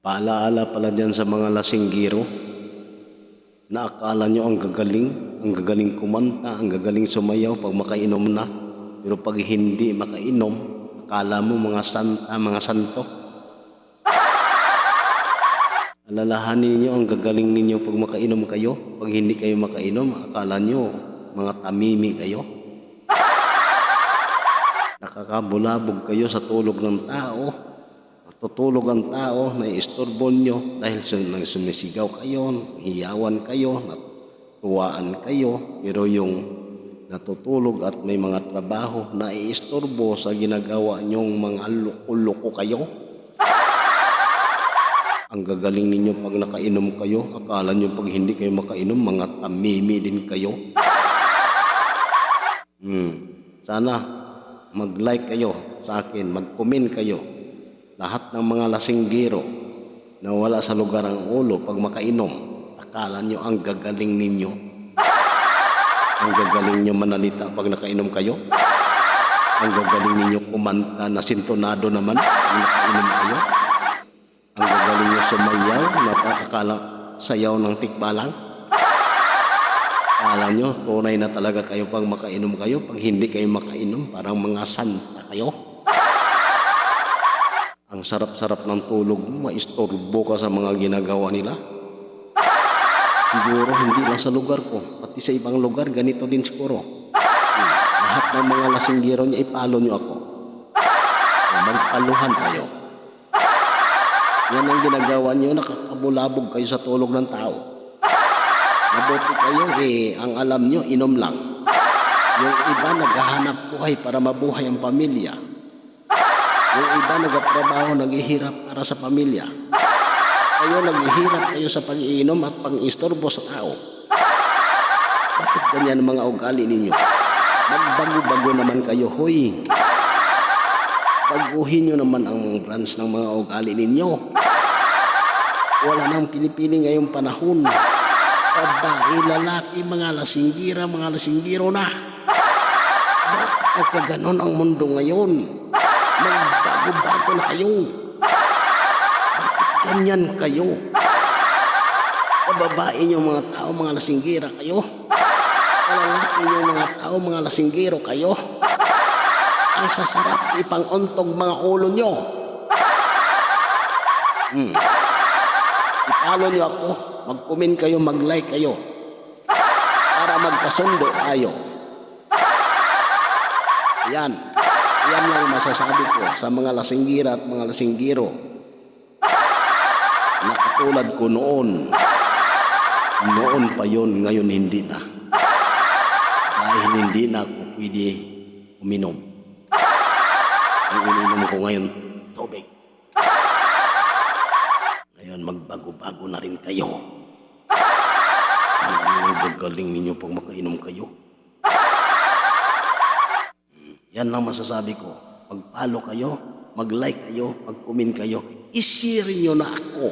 Paalaala pala dyan sa mga lasinggiro na akala nyo ang gagaling kumanta, ang gagaling sumayaw pag makainom na. Pero pag hindi makainom, akala mo mga santa, mga santo. Alalahanin ninyo ang gagaling ninyo pag makainom kayo. Pag hindi kayo makainom, akala nyo mga tamimi kayo. Nakakabulabog kayo sa tulog ng tao. Natutulog ang tao, naiistorbo nyo dahil sumisigaw kayo, hiyawan kayo, natuwaan kayo. Pero yung natutulog at may mga trabaho, naiistorbo sa ginagawa nyong mga loko-loko kayo. Ang gagaling ninyo pag nakainom kayo, akala nyo pag hindi kayo makainom, mga tamimi din kayo. Sana mag-like kayo sa akin, mag-comment kayo. Lahat ng mga lasinggiro na wala sa lugar ang ulo pag makainom, akala nyo ang gagaling ninyo. Ang gagaling nyo manalita pag nakainom kayo. Ang gagaling ninyo kumanta na sintonado naman pag nakainom kayo. Ang gagaling nyo sumayaw na akala sayaw ng tikbalang. Akala nyo tunay na talaga kayo pag makainom kayo. Pag hindi kayo makainom, parang mga santa kayo. Ang sarap-sarap ng tulog mo, maistorbo ka sa mga ginagawa nila. Siguro hindi lang sa lugar ko, pati sa ibang lugar, ganito din siguro. Lahat ng mga lasinggiro niya, ipalo nyo ako. Magpaluhan tayo. Yan ang ginagawa niyo, nakakabulabog kayo sa tulog ng tao. Mabuti kayo, ang alam nyo, inom lang. Yung iba naghahanap buhay para mabuhay ang pamilya. Yung iba nagtatrabaho, naghihirap para sa pamilya. Kayo naghihirap kayo sa pag-iinom at pang-istorbo sa tao. Bakit ganyan ang mga ugali ninyo? Magbago-bago naman kayo, hoy. Baguhin nyo naman ang branch ng mga ugali ninyo. Wala nang pinipili ngayong panahon. Babae, lalaki, mga lasinggiro na. Bakit nagkaganon ang mundo ngayon? Magbago-bago na kayo. Bakit ganyan kayo? Kababae nyo mga tao, mga lasinggira kayo. Kalalaki nyo mga tao, mga lasinggiro kayo. Ang sasarap ipang-untog mga ulo nyo. Ipalo nyo ako, mag-comment kayo, mag-like kayo. Para magkasundo tayo. Yan lang masasabi ko sa mga lasinggira at mga lasinggiro. Nakatulad ko noon. Noon pa yon, ngayon hindi na. Dahil hindi na ako pwede uminom. Ang ininom ko ngayon, tubig. Ngayon, magbago-bago na rin kayo. Alam mo ang gagaling ninyo pag makainom kayo. Yan lang masasabi ko. Mag-follow kayo, mag-like kayo, mag-comment kayo. I-share nyo na ako.